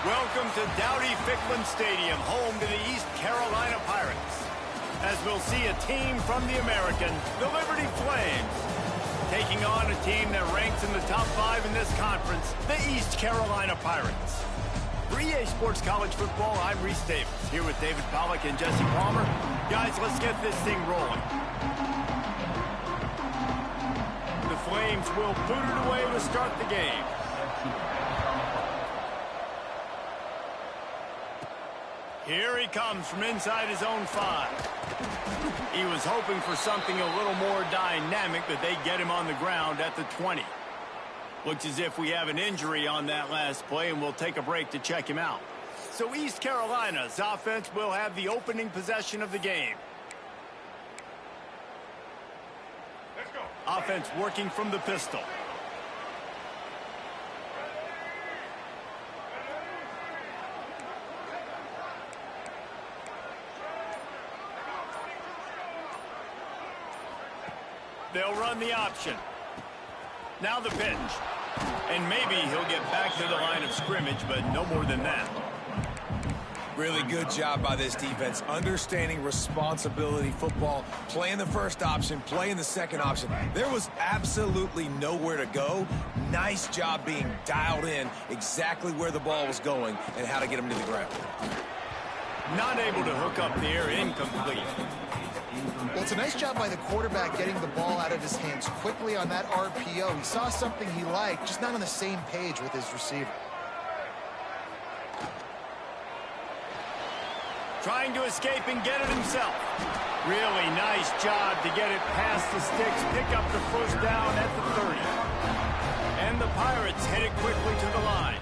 Welcome to Dowdy-Ficklin Stadium, home to the East Carolina Pirates. As we'll see a team from the American, the Liberty Flames, taking on a team that ranks in the top 5 in this conference, the East Carolina Pirates. For EA Sports College Football, I'm Reese Davis, here with David Pollack and Jesse Palmer. Guys, let's get this thing rolling. The Flames will boot it away to start the game. Here he comes from inside his own 5. He was hoping for something a little more dynamic, but they get him on the ground at the 20. Looks as if we have an injury on that last play, and we'll take a break to check him out. So East Carolina's offense will have the opening possession of the game. Let's go. Offense working from the pistol. They'll run the option. Now the pitch. And maybe he'll get back to the line of scrimmage, but no more than that. Really good job by this defense. Understanding responsibility football. Playing the first option, playing the second option. There was absolutely nowhere to go. Nice job being dialed in exactly where the ball was going and how to get him to the ground. Not able to hook up there, incomplete. Well, it's a nice job by the quarterback getting the ball out of his hands quickly on that RPO. He saw something he liked, just not on the same page with his receiver. Trying to escape and get it himself. Really nice job to get it past the sticks, pick up the first down at the 30. And the Pirates head it quickly to the line.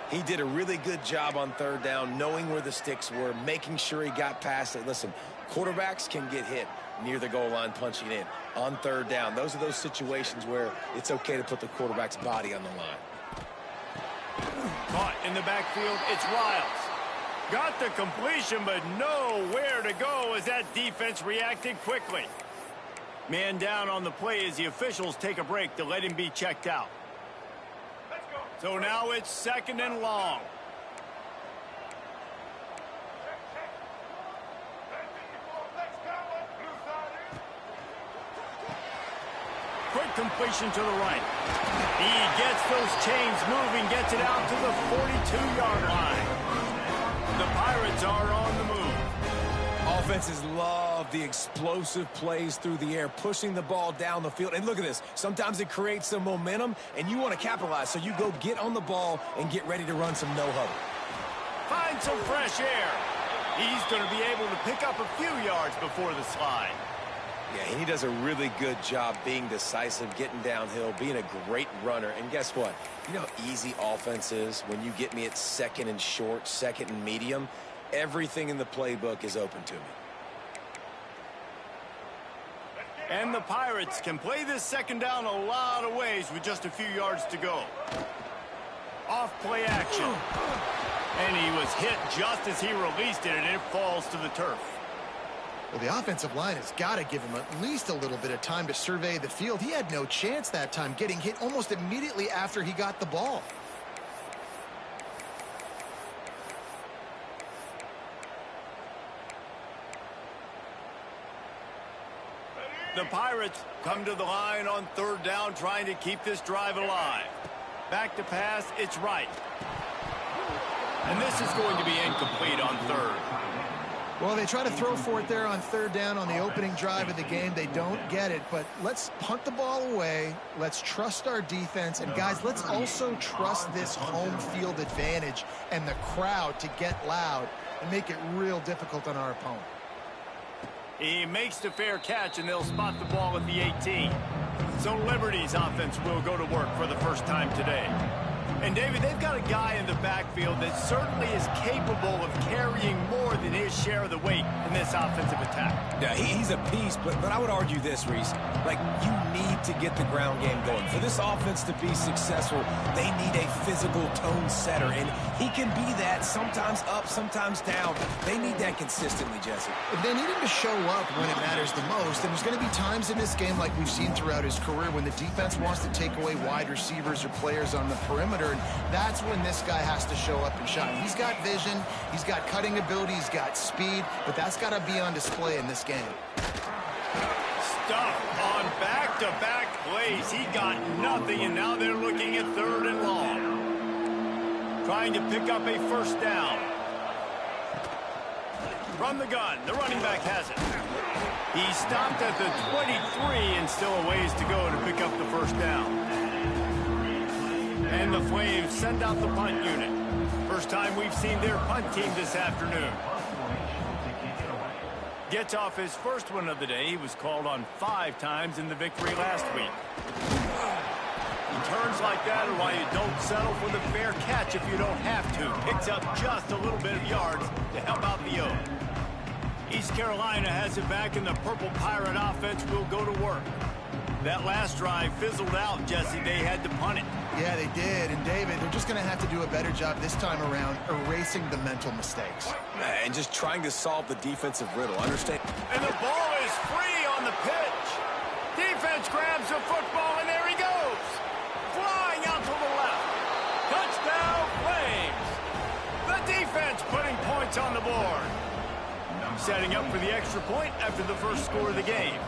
He did a really good job on third down, knowing where the sticks were, making sure he got past it. Listen, quarterbacks can get hit near the goal line punching in. On third down, those are those situations where it's okay to put the quarterback's body on the line. Caught in the backfield, it's Riles. Got the completion, but nowhere to go as that defense reacted quickly. Man down on the play as the officials take a break to let him be checked out. So now it's second and long. Quick completion to the right. He gets those chains moving, gets it out to the 42-yard line. The Pirates are on the move. Offenses love the explosive plays through the air, pushing the ball down the field. And look at this. Sometimes it creates some momentum, and you want to capitalize. So you go get on the ball and get ready to run some no-huddle. Find some fresh air. He's going to be able to pick up a few yards before the slide. Yeah, he does a really good job being decisive, getting downhill, being a great runner. And guess what? You know how easy offense is when you get me at second and short, second and medium? Everything in the playbook is open to me. And the Pirates can play this second down a lot of ways with just a few yards to go. Off play action. And he was hit just as he released it, and it falls to the turf. Well, the offensive line has got to give him at least a little bit of time to survey the field. He had no chance that time, getting hit almost immediately after he got the ball. The Pirates come to the line on third down, trying to keep this drive alive. Back to pass, it's right. And this is going to be incomplete on third. Well, they try to throw for it there on third down on the opening drive of the game. They don't get it, but let's punt the ball away. Let's trust our defense. And, guys, let's also trust this home field advantage and the crowd to get loud and make it real difficult on our opponent. He makes the fair catch, and they'll spot the ball at the 18. So Liberty's offense will go to work for the first time today. And, David, they've got a guy in the backfield that certainly is capable of carrying more than his share of the weight in this offensive attack. attack. Yeah, he's a beast, but I would argue this, Reese. Like, you need to get the ground game going. For this offense to be successful, they need a physical tone setter, and he can be that, sometimes up, sometimes down. They need that consistently, Jesse. They need him to show up when it matters the most, and there's going to be times in this game like we've seen throughout his career when the defense wants to take away wide receivers or players on the perimeter, and that's when this guy has to show up and shine. He's got vision, he's got cutting ability, he's got speed, but that's got to be on display in this game. Stuff on back-to-back plays. He got nothing, and now they're looking at 3rd and long. Trying to pick up a first down. From the gun, the running back has it. He stopped at the 23 and still a ways to go to pick up the first down. And the Flames send out the punt unit. First time we've seen their punt team this afternoon. Gets off his first one of the day. He was called on 5 times in the victory last week. Turns like that are why you don't settle for the fair catch if you don't have to. Picks up just a little bit of yards to help out the O. East Carolina has it back, and the Purple Pirate offense will go to work. That last drive fizzled out, Jesse. They had to punt it. Yeah, they did. And, David, they're just going to have to do a better job this time around erasing the mental mistakes. And just trying to solve the defensive riddle. Understand? And the ball is free on the pitch. Defense grabs the football, and there he goes. Flying out to the left. Touchdown, Flames. The defense putting points on the board. Setting up for the extra point after the first score of the game.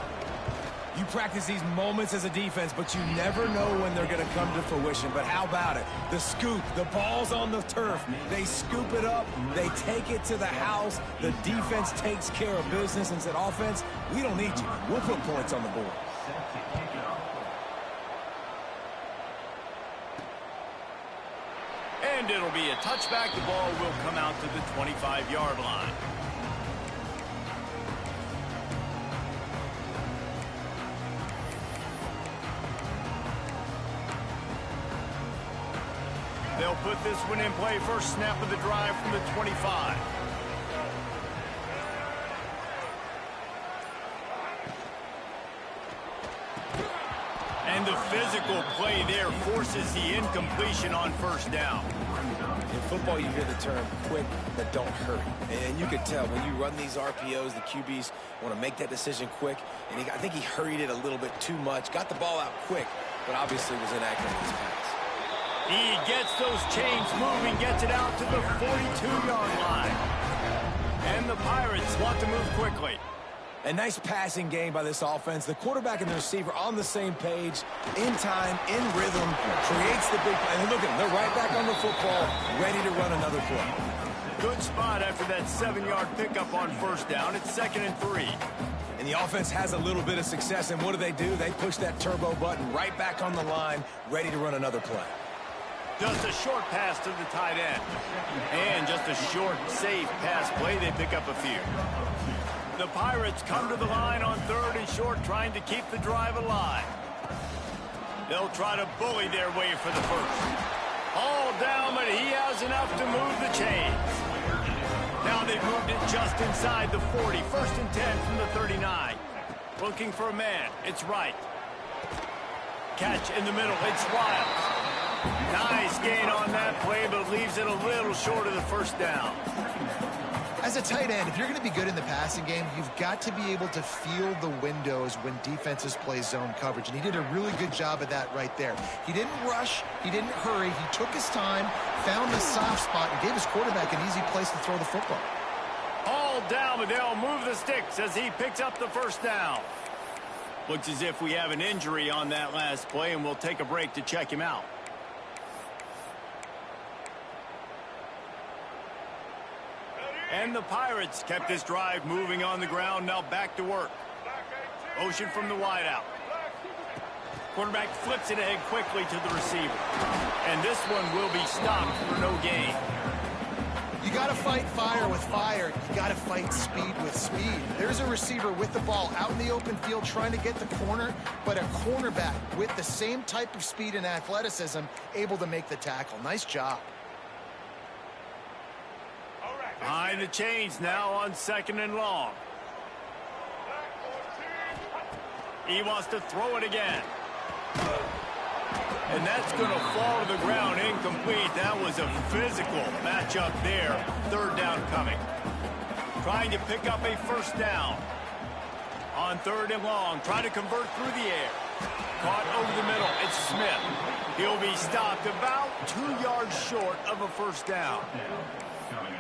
You practice these moments as a defense, but you never know when they're going to come to fruition. But how about it? The scoop, the ball's on the turf. They scoop it up. They take it to the house. The defense takes care of business and said, offense, we don't need you. We'll put points on the board. And it'll be a touchback. The ball will come out to the 25-yard line. They'll put this one in play. First snap of the drive from the 25. And the physical play there forces the incompletion on first down. In football, you hear the term quick, but don't hurry. And you can tell when you run these RPOs, the QBs want to make that decision quick. And I think he hurried it a little bit too much. Got the ball out quick, but obviously was inaccurate in his pass. He gets those chains moving, gets it out to the 42-yard line. And the Pirates want to move quickly. A nice passing game by this offense. The quarterback and the receiver on the same page, in time, in rhythm, creates the big play. And look at them, they're right back on the football, ready to run another play. Good spot after that 7-yard pickup on first down. It's 2nd and 3. And the offense has a little bit of success, and what do? They push that turbo button right back on the line, ready to run another play. Just a short pass to the tight end. And just a short, safe pass play. They pick up a few. The Pirates come to the line on 3rd and short, trying to keep the drive alive. They'll try to bully their way for the first. All down, but he has enough to move the chains. Now they've moved it just inside the 40. 1st and 10 from the 39. Looking for a man. It's Wright. Catch in the middle. It's Wiles. Nice gain on that play, but leaves it a little short of the first down. As a tight end, if you're going to be good in the passing game, you've got to be able to feel the windows when defenses play zone coverage, and he did a really good job of that right there. He didn't rush, he didn't hurry, he took his time, found the soft spot, and gave his quarterback an easy place to throw the football. All down, but they'll move the sticks as he picks up the first down. Looks as if we have an injury on that last play, and we'll take a break to check him out. And the Pirates kept this drive moving on the ground. Now back to work. Motion from the wideout. Quarterback flips it ahead quickly to the receiver. And this one will be stopped for no gain. You got to fight fire with fire. You got to fight speed with speed. There's a receiver with the ball out in the open field trying to get the corner, but a cornerback with the same type of speed and athleticism able to make the tackle. Nice job. Behind the chains now on 2nd and long. He wants to throw it again. And that's going to fall to the ground incomplete. That was a physical matchup there. Third down coming. Trying to pick up a first down. On third and long, trying to convert through the air. Caught over the middle. It's Smith. He'll be stopped about 2 yards short of a first down.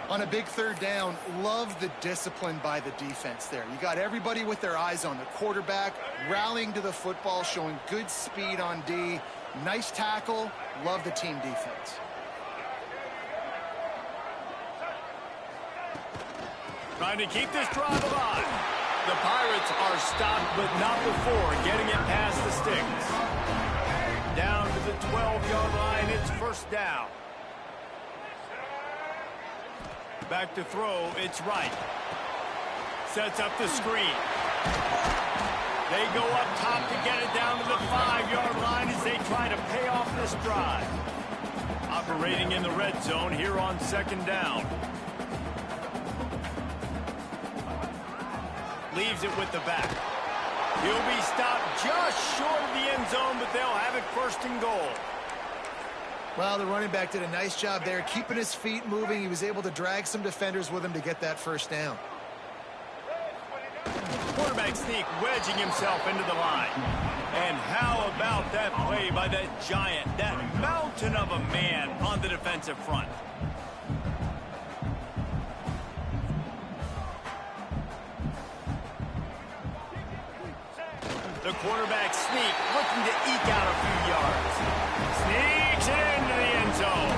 On a big third down, love the discipline by the defense there. You got everybody with their eyes on the quarterback, rallying to the football, showing good speed on D. Nice tackle. Love the team defense. Trying to keep this drive alive. The Pirates are stopped, but not before getting it past the sticks. Down to the 12-yard line, it's first down. Back to throw, it's right. Sets up the screen. They go up top to get it down to the 5-yard line as they try to pay off this drive. Operating in the red zone here on second down. Leaves it with the back. He'll be stopped just short of the end zone, but they'll have it first and goal. Well, the running back did a nice job there, keeping his feet moving. He was able to drag some defenders with him to get that first down. Quarterback sneak wedging himself into the line. And how about that play by that giant, that mountain of a man on the defensive front? The quarterback sneak, looking to eke out a few yards. Sneaks it into the end zone.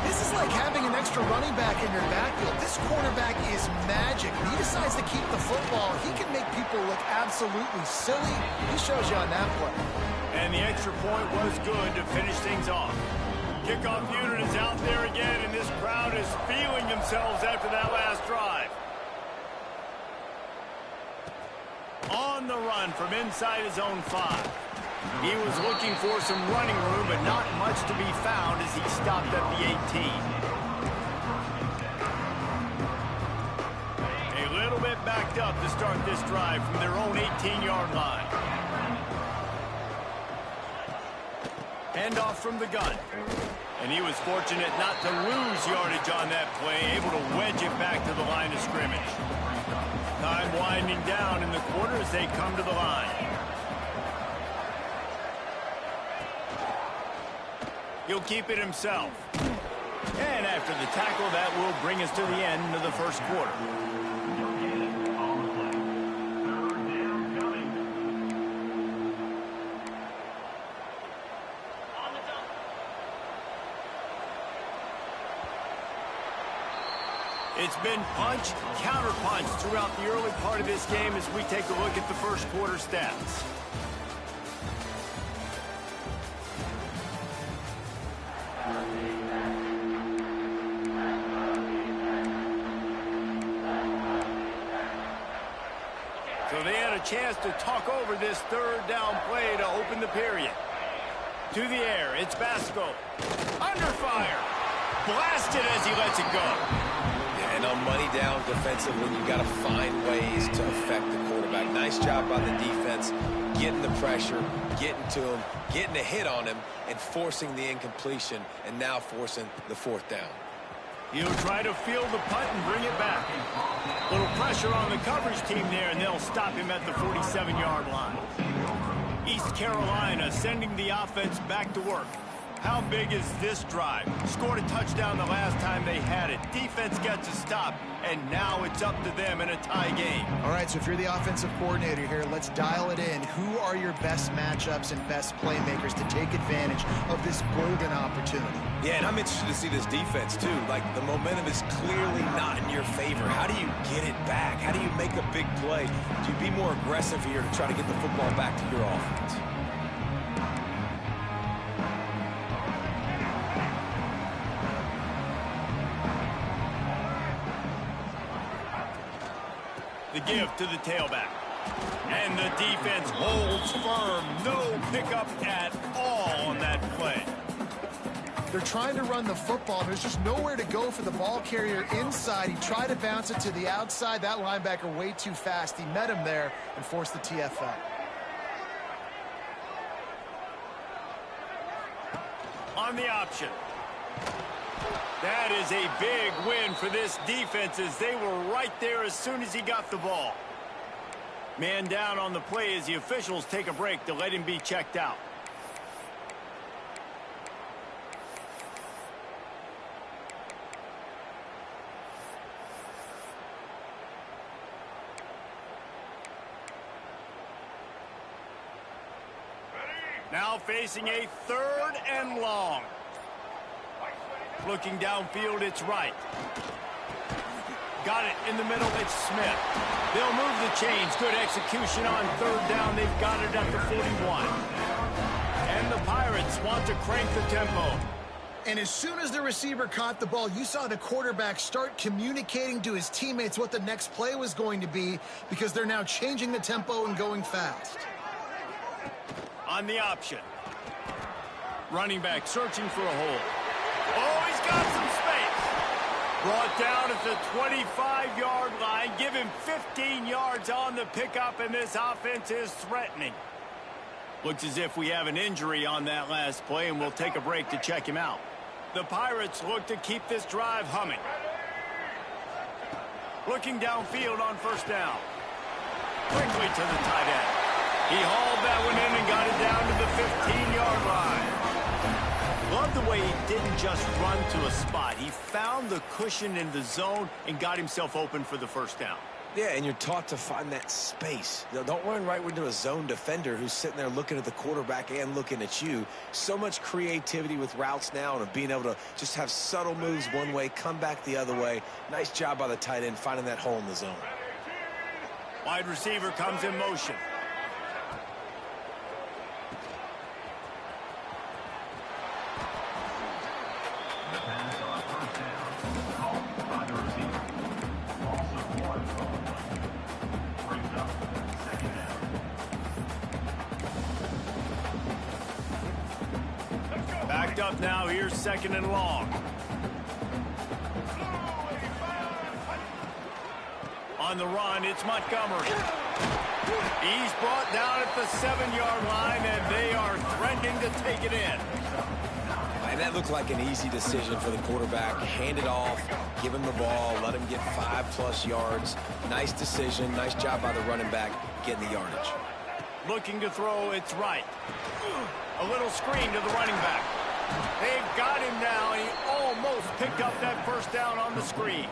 This is like having an extra running back in your backfield. This quarterback is magic. When he decides to keep the football, he can make people look absolutely silly. He shows you on that play. And the extra point was good to finish things off. Kickoff unit is out there again, and this crowd is feeling themselves after that last drive. On the run from inside his own 5. He was looking for some running room, but not much to be found as he stopped at the 18. A little bit backed up to start this drive from their own 18-yard line. Handoff from the gun. And he was fortunate not to lose yardage on that play, able to wedge it back to the line of scrimmage. Time winding down in the quarter as they come to the line. He'll keep it himself. And after the tackle, that will bring us to the end of the first quarter. It's been punch, counter-punch throughout the early part of this game as we take a look at the first quarter stats. So they had a chance to talk over this third down play to open the period. To the air, it's Basco. Under fire. Blasted as he lets it go. And on money down defensively, you got to find ways to affect the quarterback. Nice job by the defense, getting the pressure, getting to him, getting a hit on him, and forcing the incompletion, and now forcing the fourth down. He'll try to field the punt and bring it back. Little pressure on the coverage team there, and they'll stop him at the 47-yard line. East Carolina sending the offense back to work. How big is this drive? Scored a touchdown the last time they had it. Defense gets a stop, and now it's up to them in a tie game. All right, so if you're the offensive coordinator here, let's dial it in. Who are your best matchups and best playmakers to take advantage of this golden opportunity? Yeah, and I'm interested to see this defense, too. Like, the momentum is clearly not in your favor. How do you get it back? How do you make a big play? Do you be more aggressive here to try to get the football back to your offense? The give to the tailback. And the defense holds firm. No pickup at all on that play. They're trying to run the football. There's just nowhere to go for the ball carrier inside. He tried to bounce it to the outside. That linebacker way too fast. He met him there and forced the TFL. On the option. That is a big win for this defense as they were right there as soon as he got the ball. Man down on the play as the officials take a break to let him be checked out. Now facing a 3rd and long. Looking downfield, it's right. Got it in the middle, it's Smith. They'll move the chains. Good execution on 3rd down. They've got it at the 41. And the Pirates want to crank the tempo. And as soon as the receiver caught the ball, you saw the quarterback start communicating to his teammates what the next play was going to be because they're now changing the tempo and going fast. On the option. Running back searching for a hole. Oh, he's got some space. Brought down at the 25-yard line. Give him 15 yards on the pickup, and this offense is threatening. Looks as if we have an injury on that last play, and we'll take a break to check him out. The Pirates look to keep this drive humming. Looking downfield on 1st down. Quickly to the tight end. He hauled that one in and got it down to the 15-yard line. Love the way he didn't just run to a spot. He found the cushion in the zone and got himself open for the 1st down. Yeah, and you're taught to find that space. Don't run right into a zone defender who's sitting there looking at the quarterback and looking at you. So much creativity with routes now and of being able to just have subtle moves one way, come back the other way. Nice job by the tight end finding that hole in the zone. Wide receiver comes in motion. Backed up now, here's 2nd and long. On the run, it's Montgomery. He's brought down at the 7-yard line, and they are threatening to take it in. And that looked like an easy decision for the quarterback. Hand it off, give him the ball, let him get 5+ yards. Nice decision, nice job by the running back getting the yardage. Looking to throw, it's right. A little screen to the running back. They've got him now, and he almost picked up that 1st down on the screen.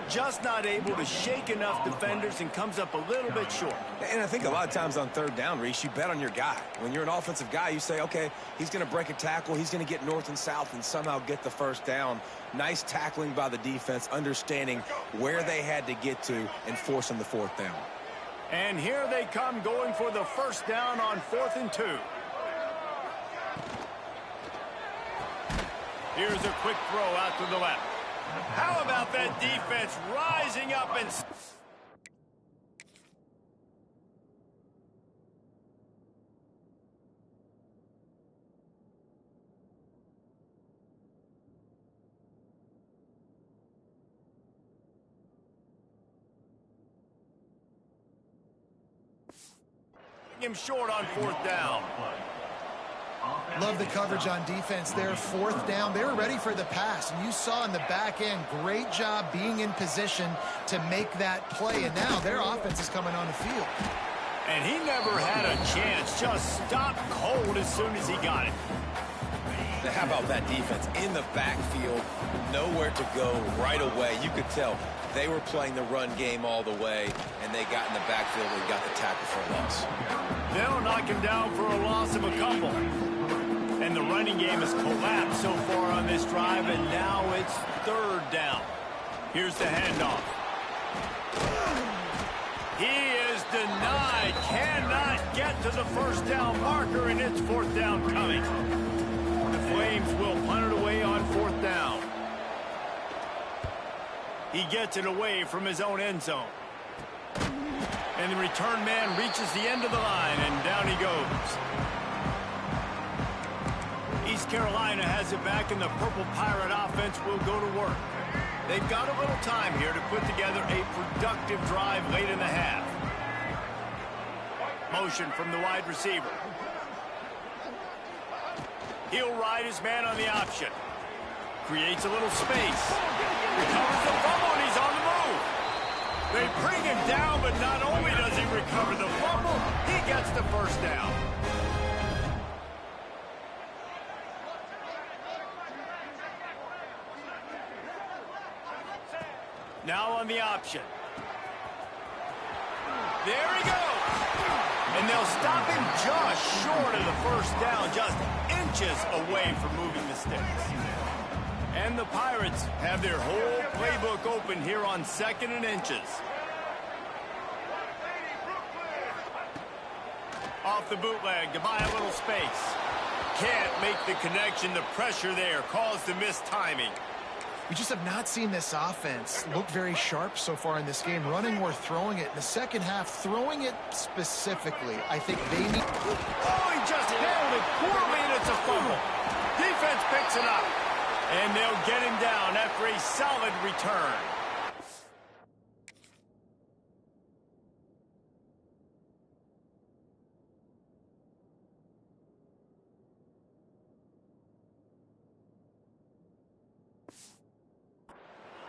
Just not able to shake enough defenders and comes up a little bit short. And I think a lot of times on 3rd down, Reese, you bet on your guy. When you're an offensive guy, you say, okay, he's going to break a tackle, he's going to get north and south and somehow get the 1st down. Nice tackling by the defense, understanding where they had to get to and forcing the 4th down. And here they come going for the 1st down on 4th and 2. Here's a quick throw out to the left. How about that defense rising up and... him short on 4th down. Love the coverage on defense there. 4th down. They were ready for the pass. And you saw in the back end, great job being in position to make that play. And now their offense is coming on the field. And he never had a chance. Just stopped cold as soon as he got it. How about that defense in the backfield? Nowhere to go right away. You could tell they were playing the run game all the way, and they got in the backfield and got the tackle for a loss. They'll knock him down for a loss of a couple. And the running game has collapsed so far on this drive, and now it's 3rd down. Here's the handoff. He is denied. Cannot get to the 1st down marker, and it's 4th down coming. The Flames will punt it away on 4th down. He gets it away from his own end zone. And the return man reaches the end of the line, and down he goes. East Carolina has it back, and the Purple Pirate offense will go to work. They've got a little time here to put together a productive drive late in the half. Motion from the wide receiver. He'll ride his man on the option. Creates a little space. Recovers the fumble, and he's on the move. They bring him down, but not only does he recover the fumble, he gets the first down. Now on the option. There he goes. And they'll stop him just short of the first down, just inches away from moving the sticks. And the Pirates have their whole playbook open here on 2nd and inches. Off the bootleg to buy a little space. Can't make the connection. The pressure there caused the mistiming. We just have not seen this offense look very sharp so far in this game, running or throwing it. In the second half, throwing it specifically, I think they need... Oh, he just handled it poorly, and it's a fumble. Defense picks it up, and they'll get him down after a solid return.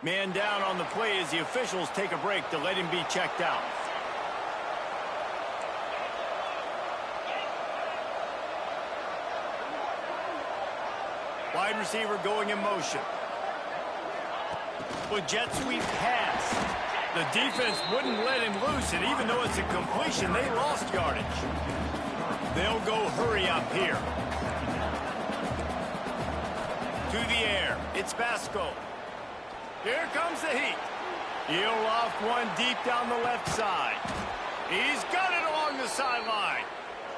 Man down on the play as the officials take a break to let him be checked out. Wide receiver going in motion. With jet sweep pass. The defense wouldn't let him loose, and even though it's a completion, they lost yardage. They'll go hurry up here. To the air. It's Basco. Here comes the heat. He'll loft one deep down the left side. He's got it along the sideline.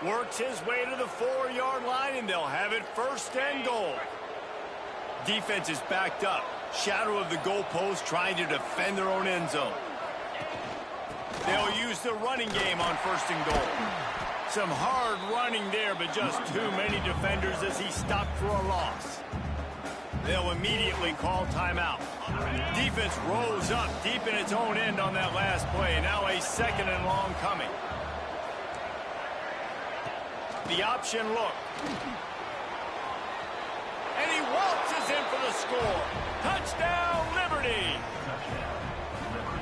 Works his way to the 4-yard line, and they'll have it 1st and goal. Defense is backed up. Shadow of the goalpost, trying to defend their own end zone. They'll use the running game on 1st and goal. Some hard running there, but just too many defenders as he stopped for a loss. They'll immediately call timeout. Defense rose up deep in its own end on that last play. Now a 2nd and long coming. The option look. And he waltzes in for the score. Touchdown, Liberty!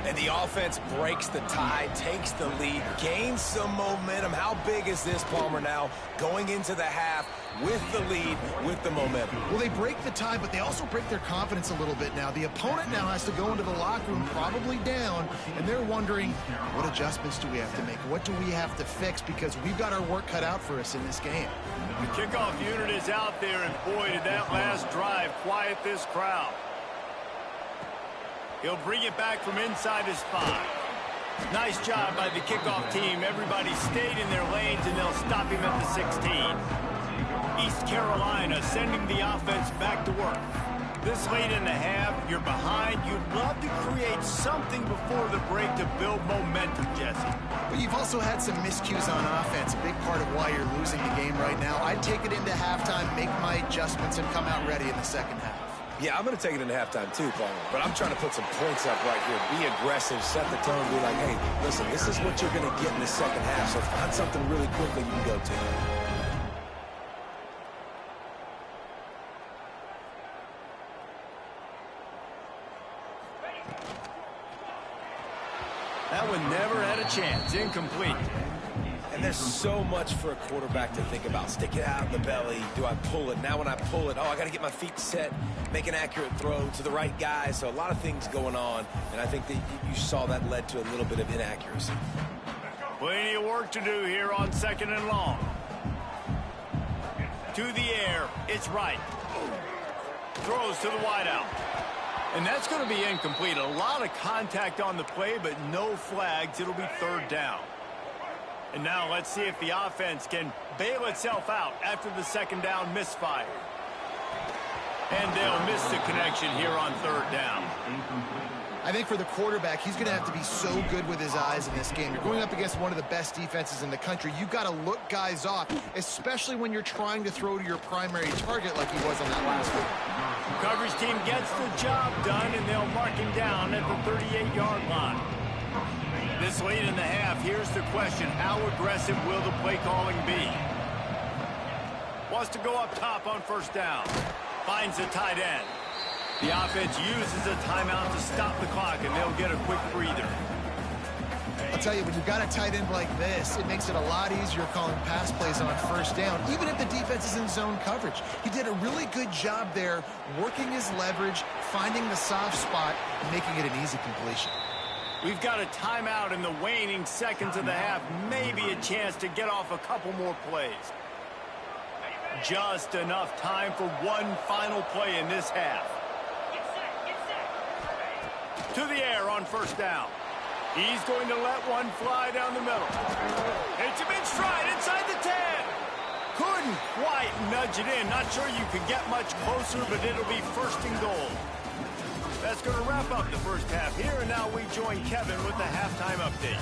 And the offense breaks the tie, takes the lead, gains some momentum. How big is this, Palmer, now going into the half with the lead, with the momentum? Well, they break the tie, but they also break their confidence a little bit now. The opponent now has to go into the locker room probably down, and they're wondering, what adjustments do we have to make? What do we have to fix? Because we've got our work cut out for us in this game. The kickoff unit is out there, and boy, did that last drive quiet this crowd. He'll bring it back from inside his 5. Nice job by the kickoff team. Everybody stayed in their lanes, and they'll stop him at the 16. East Carolina sending the offense back to work. This late in the half, you're behind. You'd love to create something before the break to build momentum, Jesse. But you've also had some miscues on offense, a big part of why you're losing the game right now. I'd take it into halftime, make my adjustments, and come out ready in the second half. Yeah, I'm going to take it into halftime too, Palmer. But I'm trying to put some points up right here. Be aggressive, set the tone, be like, hey, listen, this is what you're going to get in the second half, so find something really quickly you can go to. That one never had a chance. Incomplete. And there's so much for a quarterback to think about. Stick it out in the belly. Do I pull it? Now when I pull it, oh, I got to get my feet set, make an accurate throw to the right guy. So a lot of things going on, and I think that you saw that led to a little bit of inaccuracy. Plenty of work to do here on 2nd and long. To the air, it's right. Throws to the wideout. And that's going to be incomplete. A lot of contact on the play, but no flags. It'll be 3rd down. And now let's see if the offense can bail itself out after the 2nd down misfire. And they'll miss the connection here on 3rd down. I think for the quarterback, he's going to have to be so good with his eyes in this game. You're going up against one of the best defenses in the country. You've got to look guys off, especially when you're trying to throw to your primary target like he was on that last one. Coverage team gets the job done, and they'll mark him down at the 38-yard line. This late in the half, here's the question. How aggressive will the play calling be? Wants to go up top on first down. Finds the tight end. The offense uses a timeout to stop the clock, and they'll get a quick breather. I'll tell you, when you've got a tight end like this, it makes it a lot easier calling pass plays on first down, even if the defense is in zone coverage. He did a really good job there, working his leverage, finding the soft spot, and making it an easy completion. We've got a timeout in the waning seconds of the half, maybe a chance to get off a couple more plays. Just enough time for one final play in this half. To the air on first down. He's going to let one fly down the middle. Hits him in stride inside the 10. Couldn't quite nudge it in. Not sure you could get much closer, but it'll be first and goal. That's going to wrap up the first half here, and now we join Kevin with the halftime update.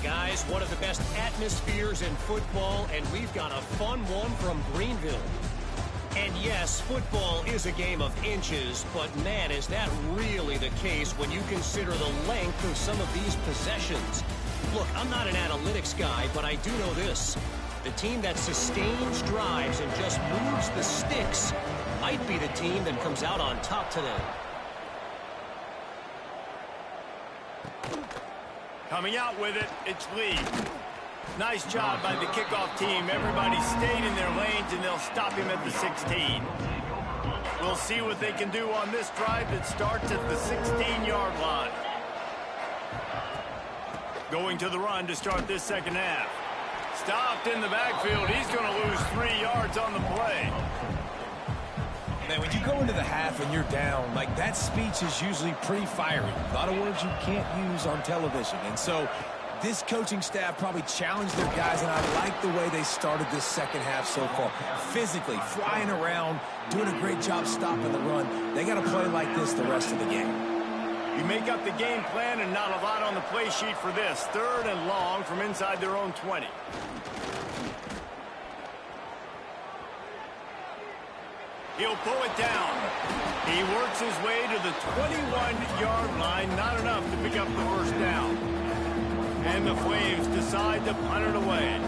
Guys, one of the best atmospheres in football, and we've got a fun one from Greenville. And yes, football is a game of inches, but man, is that really the case when you consider the length of some of these possessions. Look, I'm not an analytics guy, but I do know this. The team that sustains drives and just moves the sticks might be the team that comes out on top today. Coming out with it, it's Lee. Nice job by the kickoff team. Everybody stayed in their lanes, and they'll stop him at the 16. We'll see what they can do on this drive that starts at the 16-yard line. Going to the run to start this second half. Stopped in the backfield. He's going to lose 3 yards on the play. Man, when you go into the half and you're down, like, that speech is usually pretty fiery. A lot of words you can't use on television. And so this coaching staff probably challenged their guys, and I like the way they started this second half so far. Physically, flying around, doing a great job stopping the run. They got to play like this the rest of the game. You make up the game plan, and not a lot on the play sheet for this. Third and long from inside their own 20. He'll pull it down. He works his way to the 21-yard line. Not enough to pick up the first down. And the Flames decide to punt it away.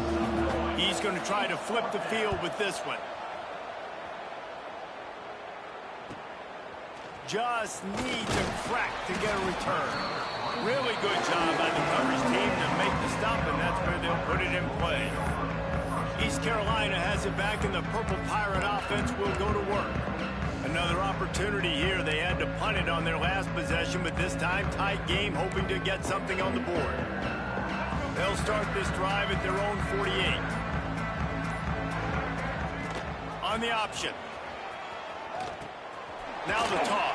He's going to try to flip the field with this one. Just needs a crack to get a return. Really good job by the coverage team to make the stop, and that's where they'll put it in play. East Carolina has it back, and the Purple Pirate offense will go to work. Another opportunity here. They had to punt it on their last possession, but this time tight game, hoping to get something on the board. They'll start this drive at their own 48. On the option. Now the toss.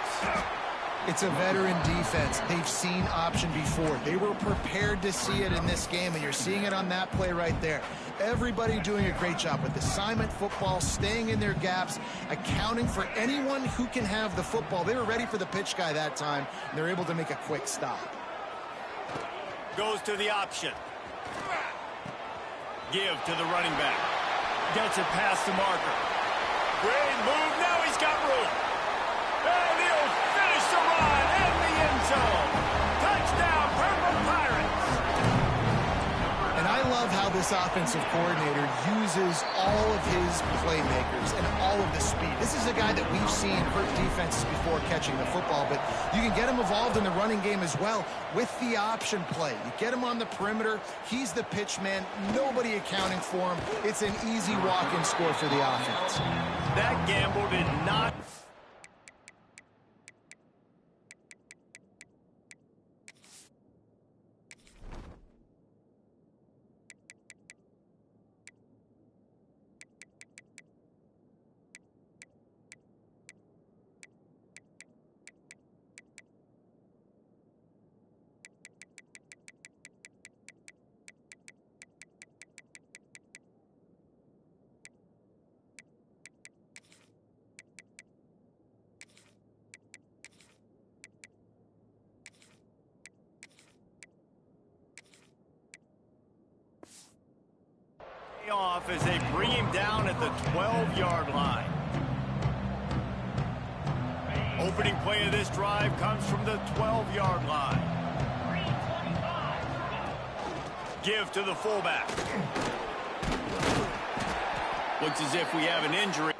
It's a veteran defense. They've seen option before. They were prepared to see it in this game, and you're seeing it on that play right there. Everybody doing a great job with assignment football, staying in their gaps, accounting for anyone who can have the football. They were ready for the pitch guy that time, and they're able to make a quick stop. Goes to the option. Give to the running back. Gets it past the marker. Great move. Now he's got room. And he'll finish the run in the end zone. Touchdown, Purple Pirates. And I love how this offensive coordinator uses all of his playmakers and all of the speed. This is a guy that we've seen hurt defenses before catching the football, but you can get him involved in the running game as well with the option play. You get him on the perimeter. He's the pitch man. Nobody accounting for him. It's an easy walk-in score for the offense. That gamble did not... down at the 12-yard line. Opening play of this drive comes from the 12-yard line. Give to the fullback. Looks as if we have an injury.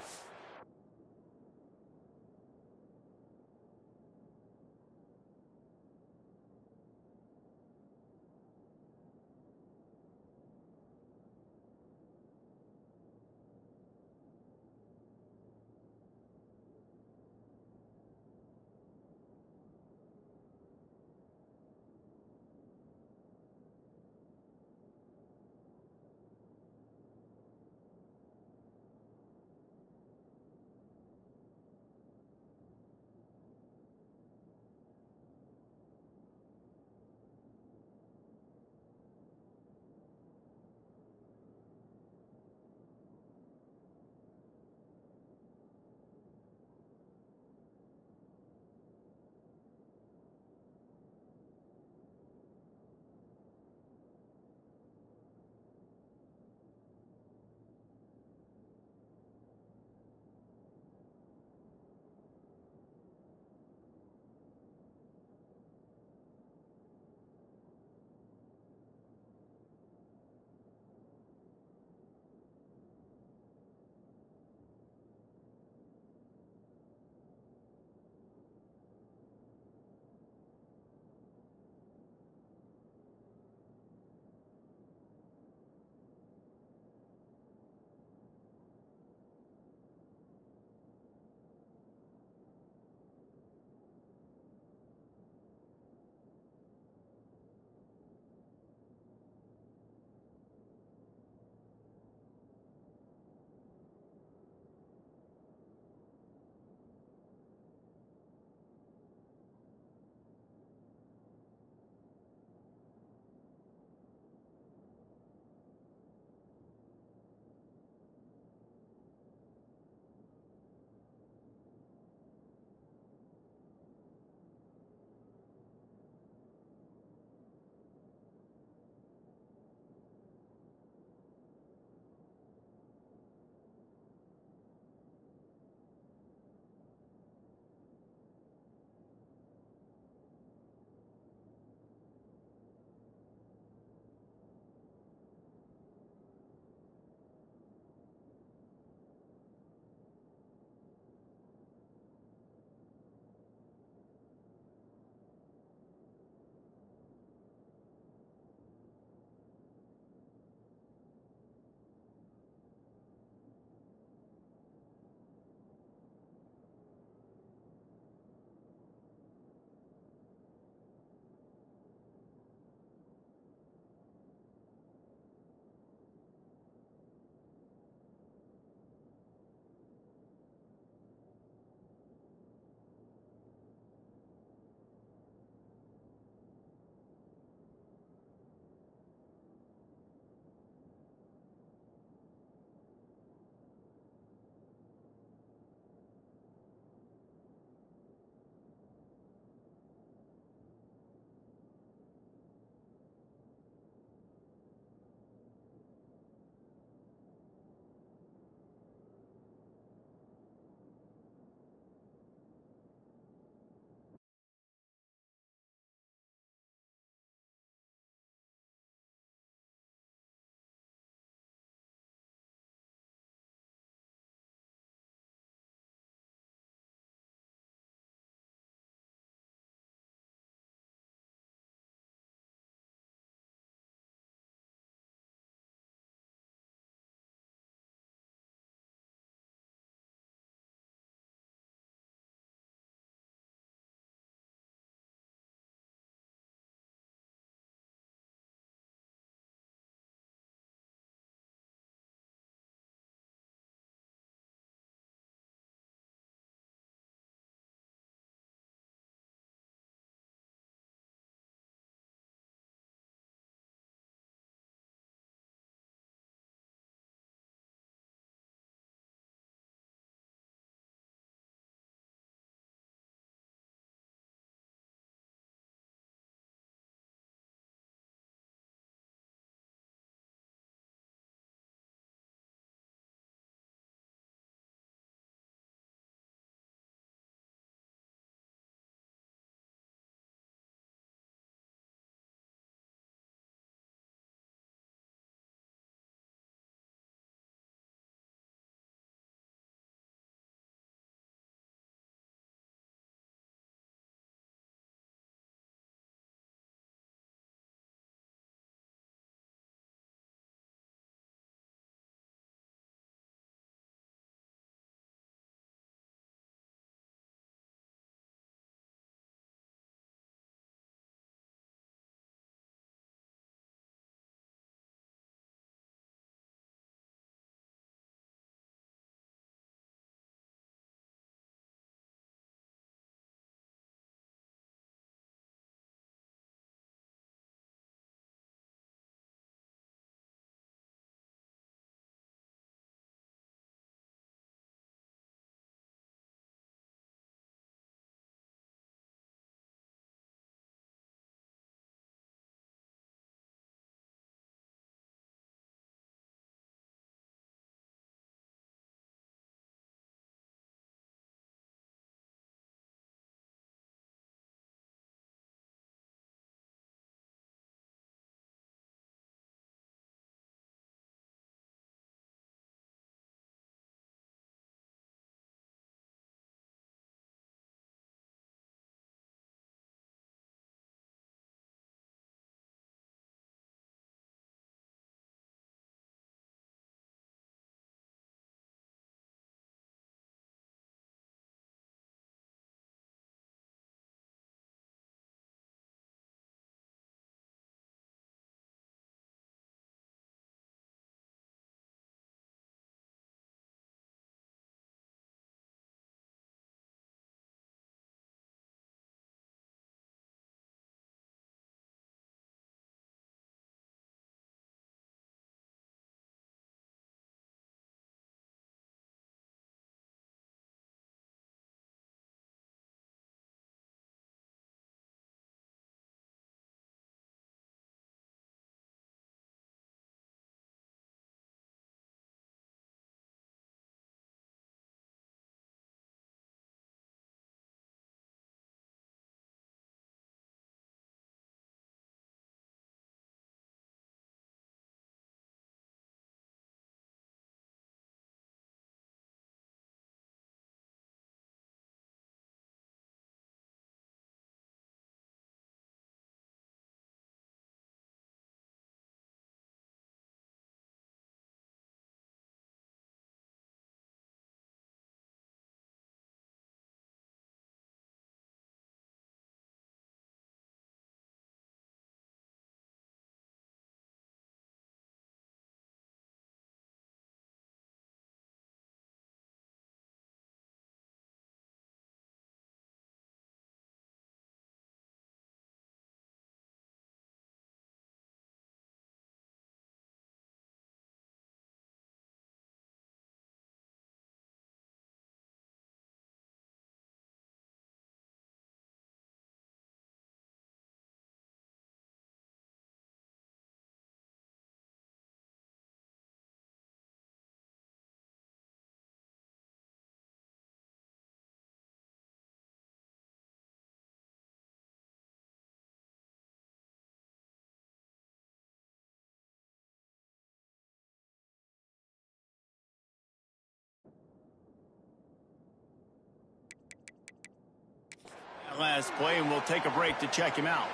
last play, and we'll take a break to check him out.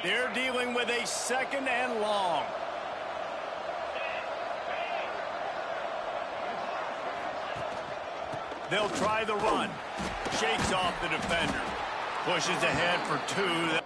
They're dealing with a 2nd and long. They'll try the run. Shakes off the defender. Pushes ahead for 2.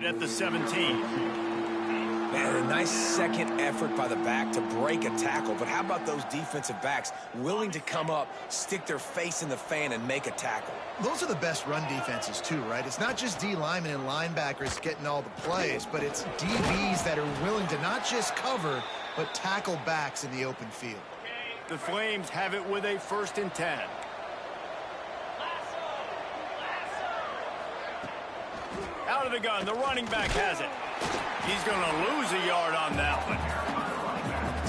at the 17. Man, a nice second effort by the back to break a tackle. But how about those defensive backs willing to come up, stick their face in the fan, and make a tackle? Those are the best run defenses, too, right? It's not just D linemen and linebackers getting all the plays, but it's DBs that are willing to not just cover, but tackle backs in the open field. The Flames have it with a 1st and 10. Out of the gun, the running back has it. He's going to lose a yard on that one.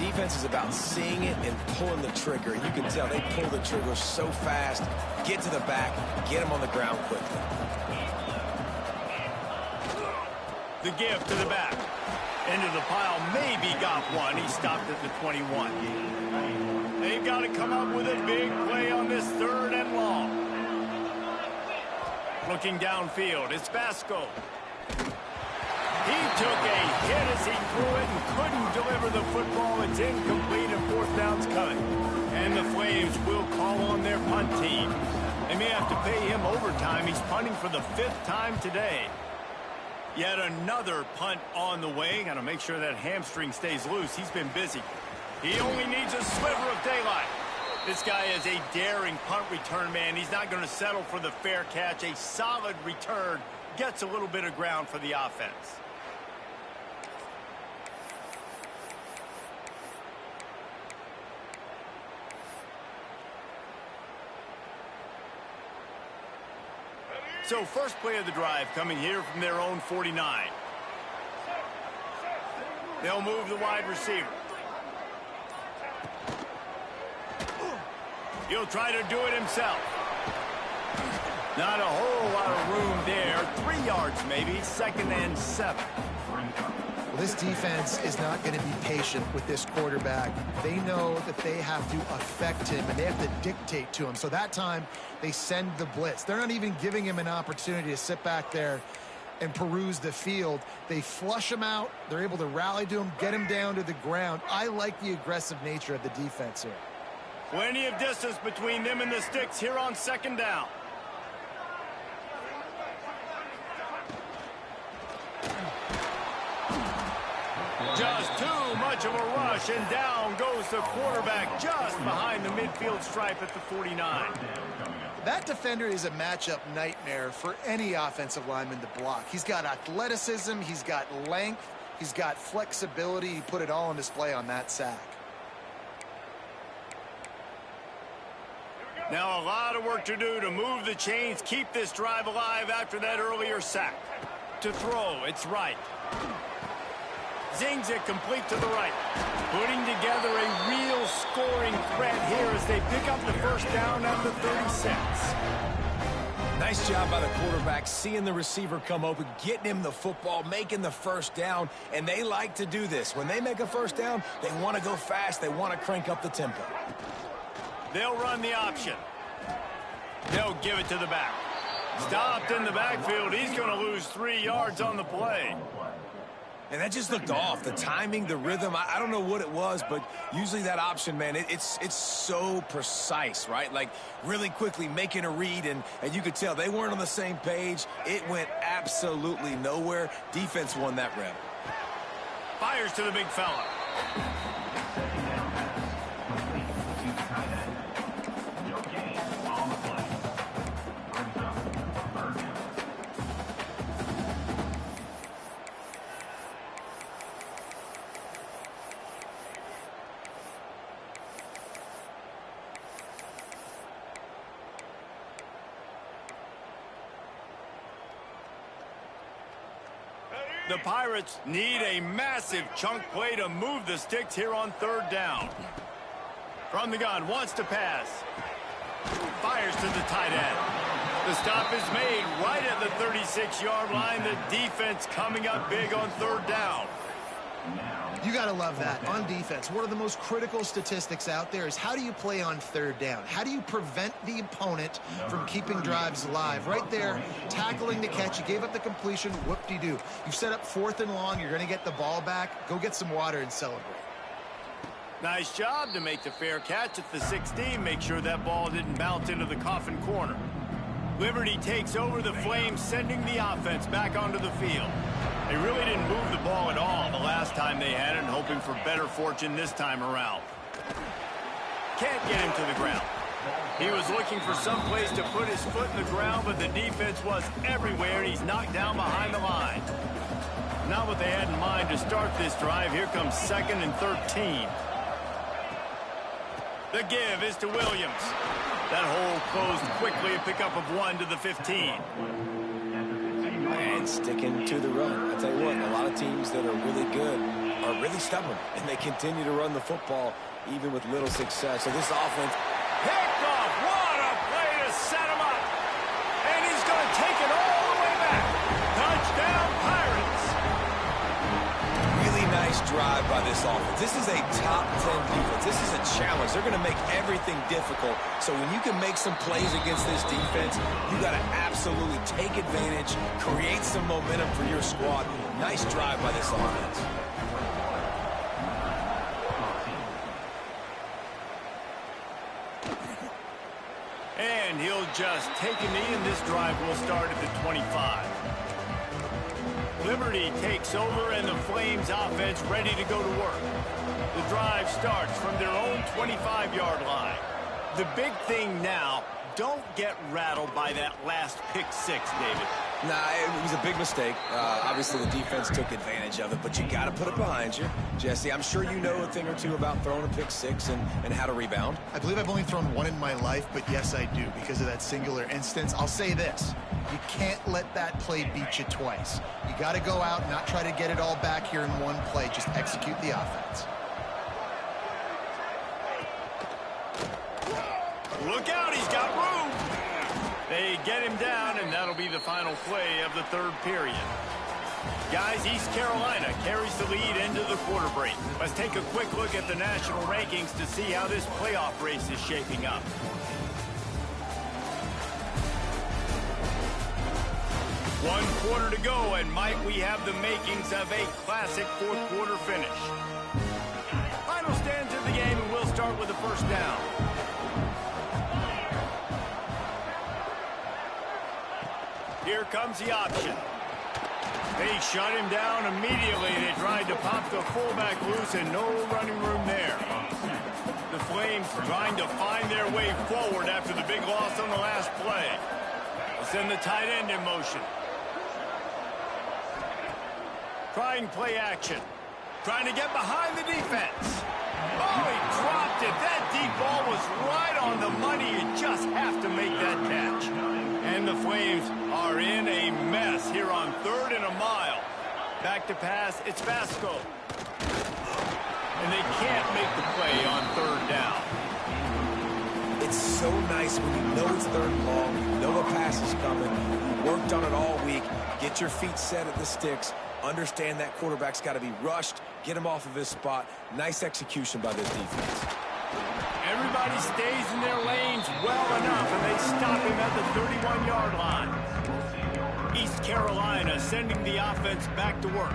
Defense is about seeing it and pulling the trigger. You can tell they pull the trigger so fast, get to the back, get them on the ground quickly. The give to the back. Into the pile, maybe got one. He stopped at the 21. They've got to come up with a big play on this 3rd and long. Looking downfield, it's Vasco. He took a hit as he threw it and couldn't deliver the football. It's incomplete and 4th down's coming. And the Flames will call on their punt team. They may have to pay him overtime. He's punting for the 5th time today. Yet another punt on the way. Got to make sure that hamstring stays loose. He's been busy. He only needs a sliver of daylight. This guy is a daring punt return man. He's not going to settle for the fair catch. A solid return gets a little bit of ground for the offense. So first play of the drive coming here from their own 49. They'll move the wide receiver. He'll try to do it himself. Not a whole lot of room there. 3 yards maybe. 2nd and 7. Well, this defense is not going to be patient with this quarterback. They know that they have to affect him, and they have to dictate to him. So that time, they send the blitz. They're not even giving him an opportunity to sit back there and peruse the field. They flush him out. They're able to rally to him, get him down to the ground. I like the aggressive nature of the defense here. Plenty of distance between them and the sticks here on 2nd down. Just too much of a rush, and down goes the quarterback just behind the midfield stripe at the 49. That defender is a matchup nightmare for any offensive lineman to block. He's got athleticism, he's got length, he's got flexibility. He put it all on display on that sack. Now a lot of work to do to move the chains, keep this drive alive after that earlier sack. To throw, it's right. Zings it complete to the right. Putting together a real scoring threat here as they pick up the 1st down at the 36. Nice job by the quarterback, seeing the receiver come open, getting him the football, making the 1st down, and they like to do this. When they make a 1st down, they want to go fast. They want to crank up the tempo. They'll run the option. They'll give it to the back. Stopped in the backfield. He's going to lose 3 yards on the play. And that just looked off. The timing, the rhythm, I don't know what it was, but usually that option, man, it's so precise, right? Like really quickly making a read, and you could tell they weren't on the same page. It went absolutely nowhere. Defense won that rep. Fires to the big fella. The Pirates need a massive chunk play to move the sticks here on 3rd down. From the gun, wants to pass. Fires to the tight end. The stop is made right at the 36-yard line. The defense coming up big on 3rd down. You got to love that. On defense, one of the most critical statistics out there is how do you play on 3rd down? How do you prevent the opponent from keeping drives alive? Right there, tackling the catch. You gave up the completion. Whoop-de-doo. You set up 4th and long. You're going to get the ball back. Go get some water and celebrate. Nice job to make the fair catch at the 16. Make sure that ball didn't bounce into the coffin corner. Liberty takes over the Flames, sending the offense back onto the field. They really didn't move the ball at all the last time they had it, hoping for better fortune this time around. Can't get him to the ground. He was looking for some place to put his foot in the ground, but the defense was everywhere, and he's knocked down behind the line. Not what they had in mind to start this drive. Here comes 2nd and 13. The give is to Williams. That hole closed quickly, a pickup of 1 to the 15. And sticking to the run. I tell you what, a lot of teams that are really good are really stubborn, and they continue to run the football even with little success. So this offense... Picked off. What a play to set him up. And he's going to take it all the way back. Touchdown, Pirates. Really nice drive by this offense. This is a top 10 defense. This is a challenge. They're going to make everything difficult. So when you can make some plays against this defense, you got to absolutely take advantage, create some momentum for your squad. Nice drive by this offense. And he'll just take a knee, and this drive will start at the 25. Liberty takes over, and the Flames offense ready to go to work. The drive starts from their own 25-yard line. The big thing now, don't get rattled by that last pick six, David. Nah, it was a big mistake. Obviously, the defense took advantage of it, but you got to put it behind you. Jesse, I'm sure you know a thing or two about throwing a pick six and how to rebound. I believe I've only thrown one in my life, but yes, I do, because of that singular instance. I'll say this. You can't let that play beat you twice. You got to go out and not try to get it all back here in one play. Just execute the offense. Look out, he's got room. They get him down, and that'll be the final play of the third period. Guys, East Carolina carries the lead into the quarter break. Let's take a quick look at the national rankings to see how this playoff race is shaping up. One quarter to go, and might we have the makings of a classic fourth quarter finish. Final stands of the game, and we'll start with the first down. Here comes the option. They shut him down immediately. They tried to pop the fullback loose, and no running room there. The Flames trying to find their way forward after the big loss on the last play. They'll send the tight end in motion. Trying play action. Trying to get behind the defense. Oh, he dropped it. That deep ball was right on the money. You just have to make that catch. And the Flames are in a mess here on 3rd and a mile. Back to pass, it's Vasco. And they can't make the play on 3rd down. It's so nice when you know it's 3rd and long, you know a pass is coming, you worked on it all week, get your feet set at the sticks, understand that quarterback's got to be rushed, get him off of his spot. Nice execution by this defense. Everybody stays in their lanes well enough, and they stop him at the 31-yard line. East Carolina sending the offense back to work.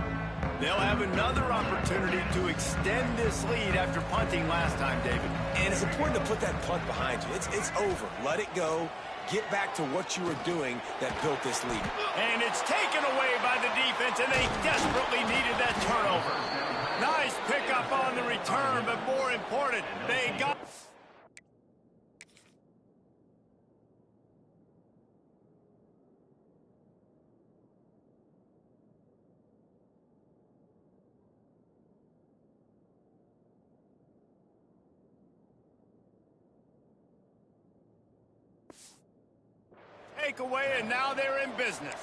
They'll have another opportunity to extend this lead after punting last time, David. And it's important to put that punt behind you. It's over. Let it go. Get back to what you were doing that built this lead. And it's taken away by the defense, and they desperately needed that turnover. Nice pickup on the return, but more important, they got... Away, and now they're in business.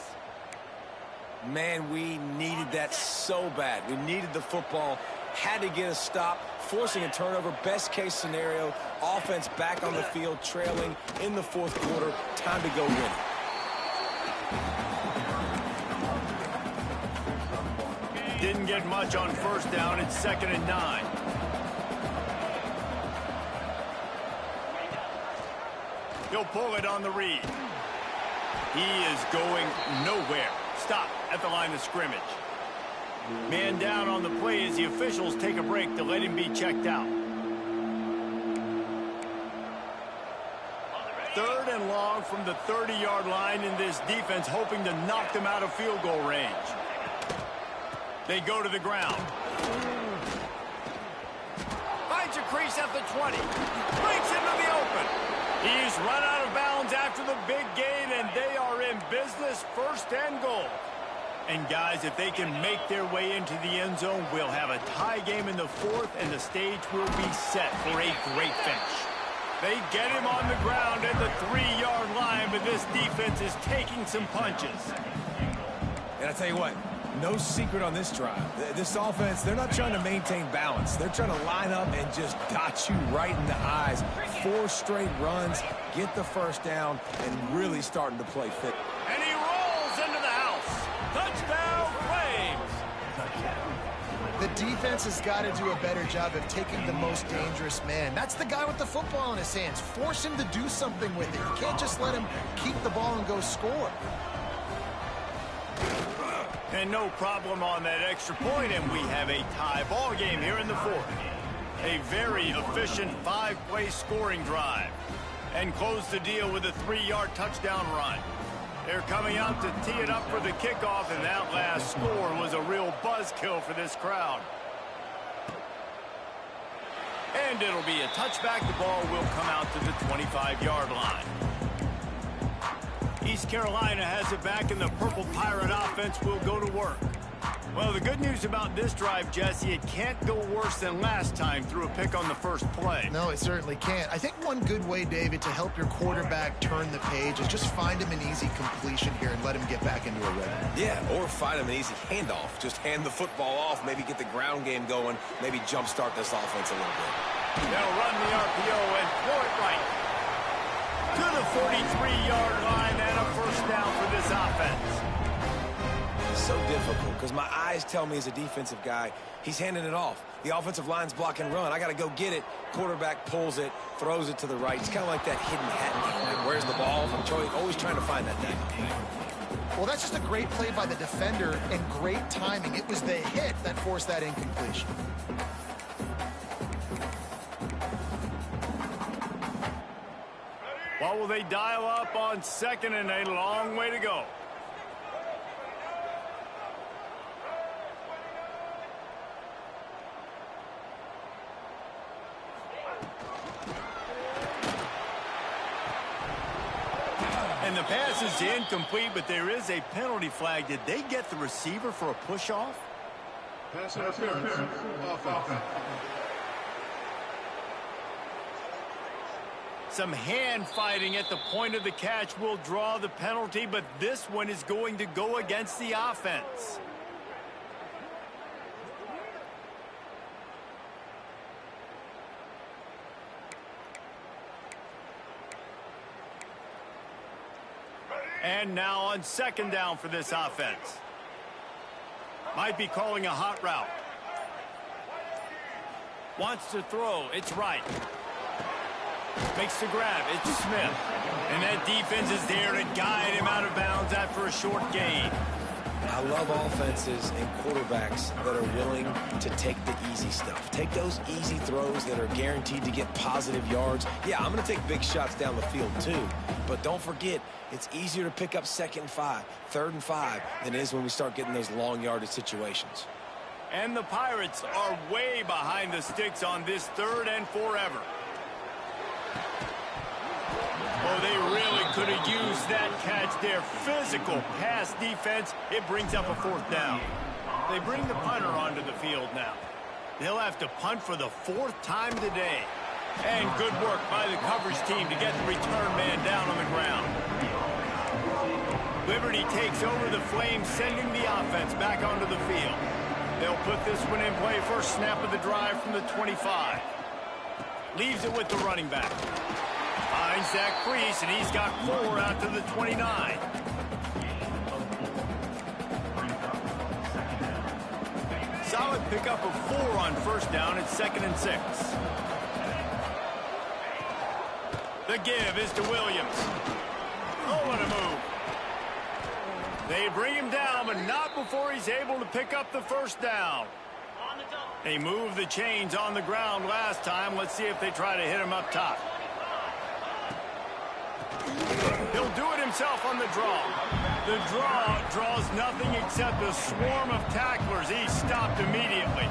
Man, we needed that so bad. We needed the football, had to get a stop, forcing a turnover. Best case scenario, offense back on the field, trailing in the 4th quarter. Time to go win. Didn't get much on 1st down. It's 2nd and 9. He'll pull it on the read. He is going nowhere. Stop at the line of scrimmage. Man down on the play as the officials take a break to let him be checked out. 3rd and long down from the 30-yard line in this defense, hoping to knock them out of field goal range. They go to the ground. Finds a crease at the 20. Breaks into the open. He's run out of bounds after the big gain, and they are in business, first and goal. And, guys, if they can make their way into the end zone, we'll have a tie game in the fourth, and the stage will be set for a great finish. They get him on the ground at the 3-yard line, but this defense is taking some punches. And I tell you what, no secret on this drive. This offense, they're not trying to maintain balance. They're trying to line up and just dot you right in the eyes. 4 straight runs, get the first down, and really starting to play fit. And he rolls into the house. Touchdown, Flames! The defense has got to do a better job of taking the most dangerous man. That's the guy with the football in his hands. Force him to do something with it. You can't just let him keep the ball and go score. And no problem on that extra point, and we have a tie ball game here in the fourth. A very efficient 5-play scoring drive. And close the deal with a 3-yard touchdown run. They're coming out to tee it up for the kickoff, and that last score was a real buzzkill for this crowd. And it'll be a touchback. The ball will come out to the 25-yard line. East Carolina has it back, and the Purple Pirate offense will go to work. Well, the good news about this drive, Jesse, it can't go worse than last time through a pick on the first play. No, it certainly can't. I think one good way, David, to help your quarterback turn the page is just find him an easy completion here and let him get back into a rhythm. Yeah, or find him an easy handoff. Just hand the football off, maybe get the ground game going, maybe jumpstart this offense a little bit. They'll run the RPO and throw it right to the 43-yard line, and a first down for this offense. So difficult because my eyes tell me as a defensive guy, he's handing it off. The offensive line's block and run. I got to go get it. Quarterback pulls it, throws it to the right. It's kind of like that hidden hat game. Like, where's the ball from Troy? Always trying to find that thing. Well, that's just a great play by the defender and great timing. It was the hit that forced that incompletion. What will they dial up on second, and a long way to go? And the pass is incomplete, but there is a penalty flag. Did they get the receiver for a push-off? Pass interference, offense. Some hand fighting at the point of the catch will draw the penalty, but this one is going to go against the offense. And now on second down for this offense. Might be calling a hot route. Wants to throw. It's right. Makes the grab. It's Smith. And that defense is there to guide him out of bounds after a short gain. I love offenses and quarterbacks that are willing to take the easy stuff. Take those easy throws that are guaranteed to get positive yards. Yeah, I'm going to take big shots down the field too. But don't forget, it's easier to pick up second and 5, third and 5 than it is when we start getting those long yardage situations. And the Pirates are way behind the sticks on this third and forever. Oh, they really could have used that catch there. Physical pass defense. It brings up a fourth down. They bring the punter onto the field now. They'll have to punt for the 4th time today. And good work by the coverage team to get the return man down on the ground. Liberty takes over the Flames, sending the offense back onto the field. They'll put this one in play first snap of the drive from the 25. Leaves it with the running back. Finds that crease, and he's got 4 out to the 29. Solid pickup of 4 on first down. It's 2nd and 6. The give is to Williams. Oh, what a move. They bring him down, but not before he's able to pick up the first down. They moved the chains on the ground last time. Let's see if they try to hit him up top. He'll do it himself on the draw. The draw draws nothing except a swarm of tacklers. He's stopped immediately.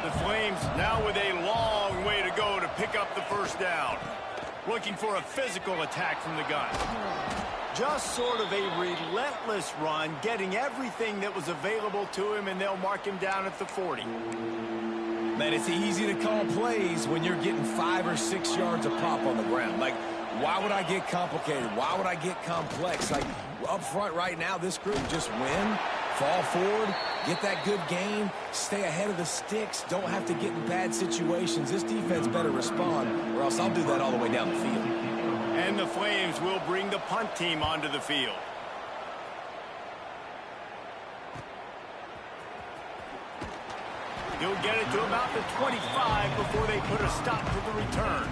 The Flames now with a long way to go to pick up the first down. Looking for a physical attack from the gun. Just sort of a relentless run, getting everything that was available to him, and they'll mark him down at the 40. Man, it's easy to call plays when you're getting 5 or 6 yards a pop on the ground. Like, why would I get complicated? Why would I get complex? Like, up front right now, this group just win, fall forward, get that good gain, stay ahead of the sticks, don't have to get in bad situations. This defense better respond, or else I'll do that all the way down the field. And the Flames will bring the punt team onto the field. He'll get it to about the 25 before they put a stop to the return.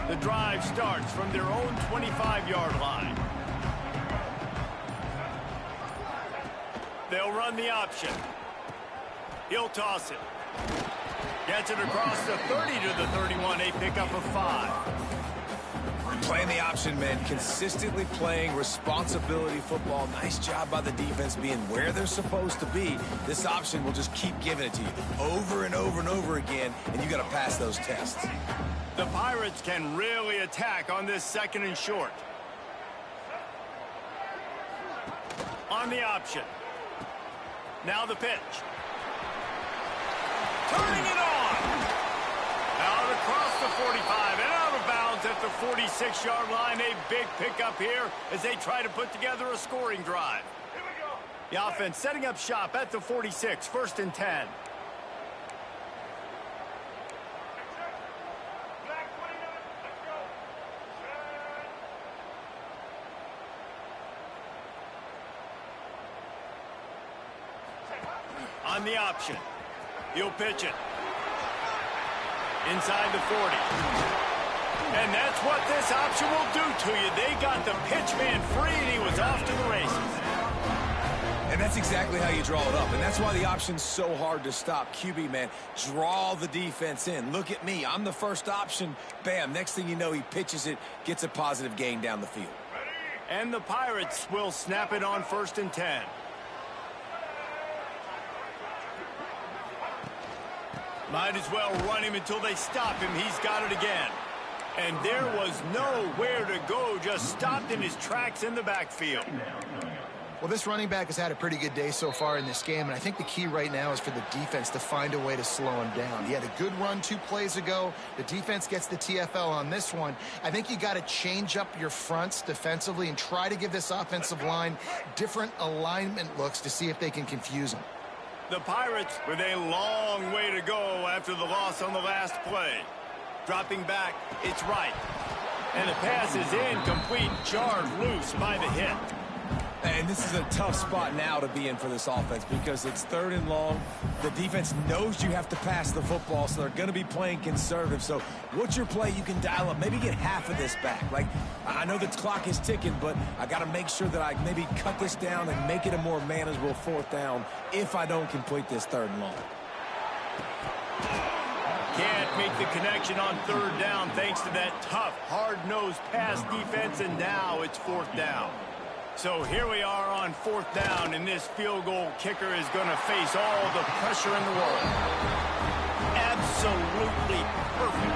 The drive starts from their own 25-yard line. They'll run the option. He'll toss it. Gets it across the 30 to the 31, a pickup of 5. Playing the option, man. Consistently playing responsibility football. Nice job by the defense being where they're supposed to be. This option will just keep giving it to you over and over and over again, and you got to pass those tests. The Pirates can really attack on this 2nd and short. On the option. Now the pitch. Turning it on. Out across the 45 and out of bounds at the 46-yard line. A big pickup here as they try to put together a scoring drive. The offense setting up shop at the 46, 1st and 10. On the option. He'll pitch it. Inside the 40. And that's what this option will do to you. They got the pitch man free, and he was off to the races. And that's exactly how you draw it up. And that's why the option's so hard to stop. QB, man, draw the defense in. Look at me. I'm the first option. Bam. Next thing you know, he pitches it, gets a positive gain down the field. And the Pirates will snap it on 1st and 10. Might as well run him until they stop him. He's got it again. And there was nowhere to go, just stopped in his tracks in the backfield. Well, this running back has had a pretty good day so far in this game, and I think the key right now is for the defense to find a way to slow him down. He had a good run 2 plays ago. The defense gets the TFL on this one. I think you got to change up your fronts defensively and try to give this offensive line different alignment looks to see if they can confuse him. The Pirates with a long way to go after the loss on the last play. Dropping back, it's right. And the pass is incomplete, jarred loose by the hit. And this is a tough spot now to be in for this offense because it's 3rd and long. The defense knows you have to pass the football, so they're going to be playing conservative. So what's your play you can dial up? Maybe get half of this back. Like, I know the clock is ticking, but I got to make sure that I maybe cut this down and make it a more manageable 4th down if I don't complete this 3rd and long. Can't make the connection on 3rd down thanks to that tough, hard-nosed pass defense, and now it's 4th down. So here we are on 4th down, and this field goal kicker is going to face all the pressure in the world. Absolutely perfect.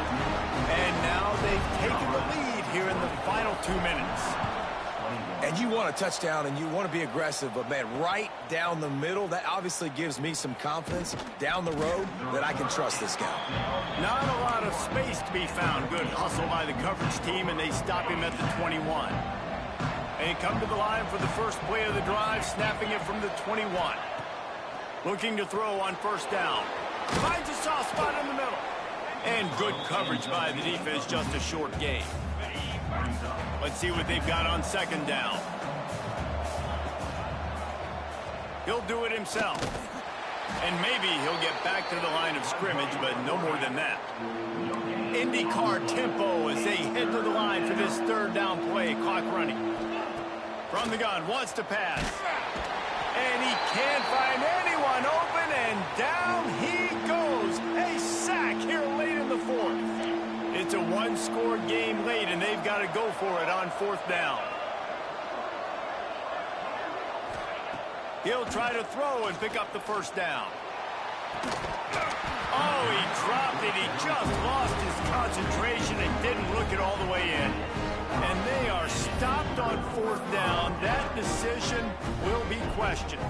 And now they've taken the lead here in the final 2 minutes. And you want a touchdown, and you want to be aggressive, but, man, right down the middle, that obviously gives me some confidence down the road that I can trust this guy. Not a lot of space to be found. Good hustle by the coverage team, and they stop him at the 21. And come to the line for the first play of the drive, snapping it from the 21. Looking to throw on 1st down. Finds a soft spot in the middle. And good coverage by the defense, just a short gain. Let's see what they've got on 2nd down. He'll do it himself. And maybe he'll get back to the line of scrimmage, but no more than that. IndyCar tempo as they head to the line for this 3rd down play. Clock running. From the gun, wants to pass. And he He can't find anyone open, and down he goes. A sack here late in the fourth. It's a one-score game late, and they've got to go for it on fourth down. He'll try to throw and pick up the first down. Oh, he dropped it. He just lost his concentration and didn't look it all the way in. And they are stopped on fourth down. That decision will be questioned.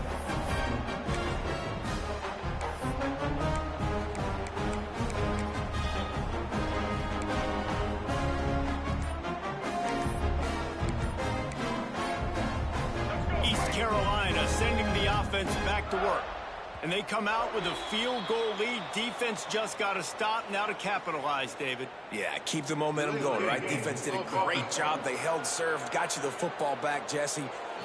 East Carolina sending the offense back to work. And they come out with a field goal lead. Defense just got to stop now to capitalize, David. Yeah, keep the momentum going, right? Defense did a great job. They held serve, got you the football back, Jesse.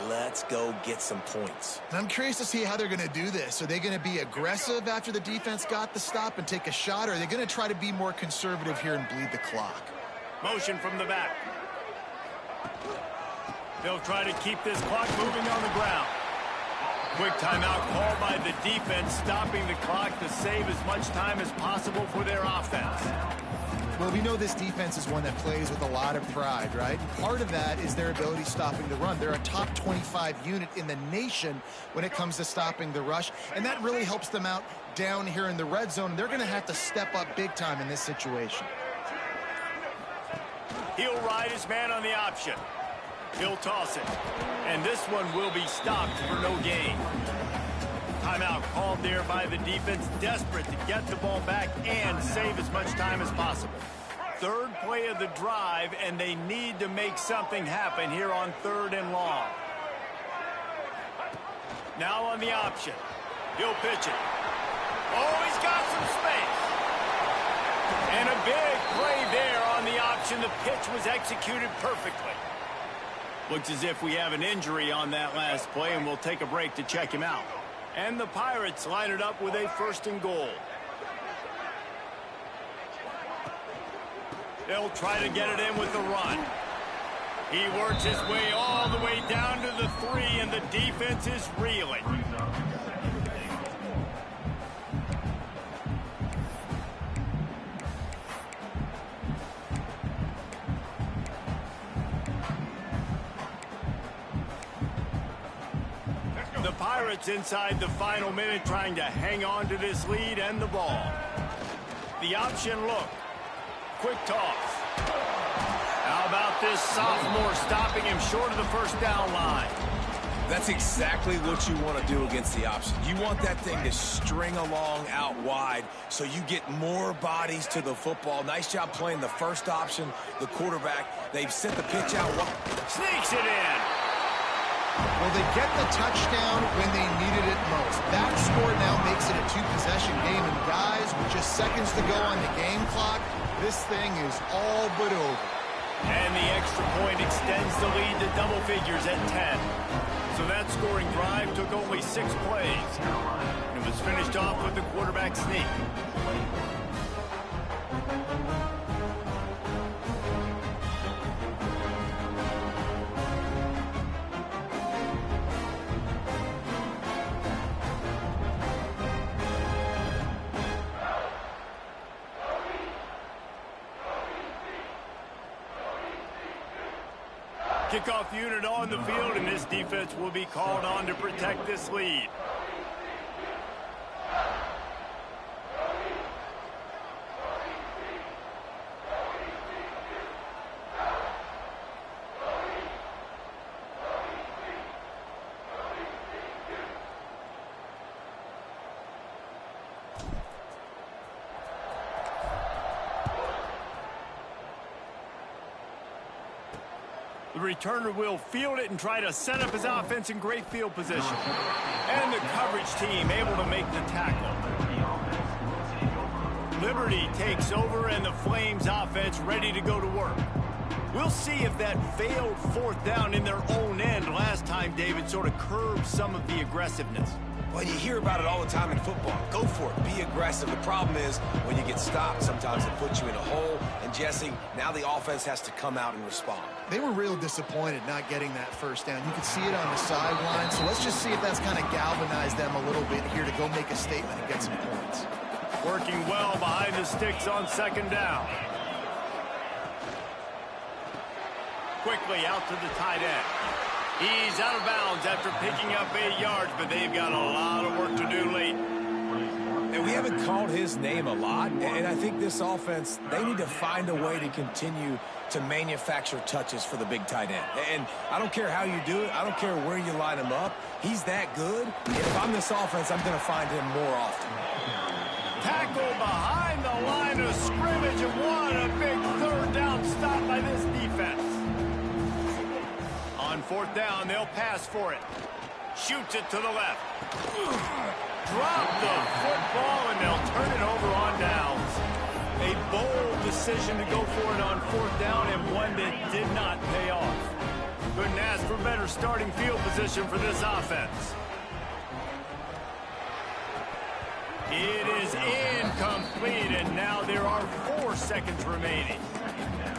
Let's go get some points. I'm curious to see how they're going to do this. Are they going to be aggressive after the defense got the stop and take a shot, or are they going to try to be more conservative here and bleed the clock? Motion from the back. They'll try to keep this clock moving on the ground. Quick timeout called by the defense, stopping the clock to save as much time as possible for their offense. Well, we know this defense is one that plays with a lot of pride, right? And part of that is their ability stopping the run. They're a top 25 unit in the nation when it comes to stopping the rush, and that really helps them out down here in the red zone. They're going to have to step up big time in this situation. He'll ride his man on the option. He'll toss it. And this one will be stopped for no gain. Timeout called there by the defense, desperate to get the ball back and save as much time as possible. Third play of the drive, and they need to make something happen here on 3rd and long. Now on the option. He'll pitch it. Oh, he's got some space. And a big play there on the option. The pitch was executed perfectly. Looks as if we have an injury on that last play, and we'll take a break to check him out. And the Pirates line it up with a 1st and goal. They'll try to get it in with the run. He works his way all the way down to the 3, and the defense is reeling. The Pirates inside the final minute trying to hang on to this lead and the ball. The option look. Quick toss. How about this sophomore stopping him short of the first down line? That's exactly what you want to do against the option. You want that thing to string along out wide so you get more bodies to the football. Nice job playing the first option, the quarterback. They've sent the pitch out. Sneaks it in. Well, they get the touchdown when they needed it most. That score now makes it a 2-possession game. And guys, with just seconds to go on the game clock, this thing is all but over. And the extra point extends the lead to double figures at 10. So that scoring drive took only 6 plays. And it was finished off with the quarterback sneak. Kickoff unit on the field, and this defense will be called on to protect this lead. The returner will field it and try to set up his offense in great field position. And the coverage team able to make the tackle. Liberty takes over, and the Flames offense ready to go to work. We'll see if that failed 4th down in their own end last time, David, sort of curbed some of the aggressiveness. Well, you hear about it all the time in football. Go for it. Be aggressive. The problem is when you get stopped, sometimes it puts you in a hole. And, Jesse, now the offense has to come out and respond. They were real disappointed not getting that first down. You could see it on the sideline. So let's just see if that's kind of galvanized them a little bit here to go make a statement and get some points. Working well behind the sticks on second down. Quickly out to the tight end. He's out of bounds after picking up 8 yards, but they've got a lot of work to do late. And we haven't called his name a lot, and I think this offense, they need to find a way to continue to manufacture touches for the big tight end. And I don't care how you do it. I don't care where you line him up. He's that good. And if I'm this offense, I'm going to find him more often. Tackle behind the line of scrimmage, and what a big third down stop by this defense. On fourth down, they'll pass for it. Shoots it to the left. Drop the football, and they'll turn it over on downs. A bold decision to go for it on fourth down, and one that did not pay off. Couldn't ask for better starting field position for this offense. It is incomplete, and now there are 4 seconds remaining.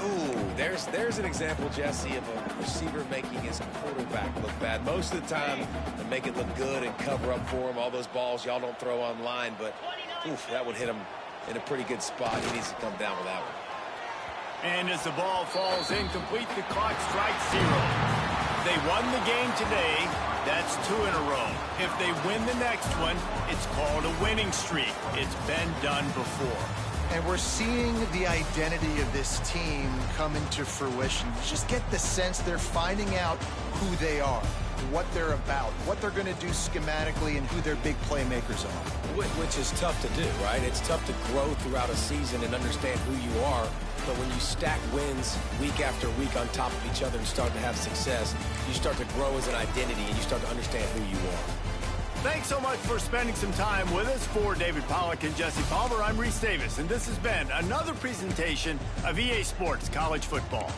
Ooh, there's an example, Jesse, of a receiver making his quarterback look bad. Most of the time, they make it look good and cover up for him. All those balls y'all don't throw online, but oof, that would hit him in a pretty good spot. He needs to come down with that one. And as the ball falls incomplete, the clock strikes 0. They won the game today. That's 2 in a row. If they win the next one, it's called a winning streak. It's been done before. And we're seeing the identity of this team come into fruition. You just get the sense they're finding out who they are, what they're about, what they're going to do schematically, and who their big playmakers are. Which is tough to do, right? It's tough to grow throughout a season and understand who you are. But when you stack wins week after week on top of each other and start to have success, you start to grow as an identity and you start to understand who you are. Thanks so much for spending some time with us. For David Pollack and Jesse Palmer, I'm Reese Davis, and this has been another presentation of EA Sports College Football.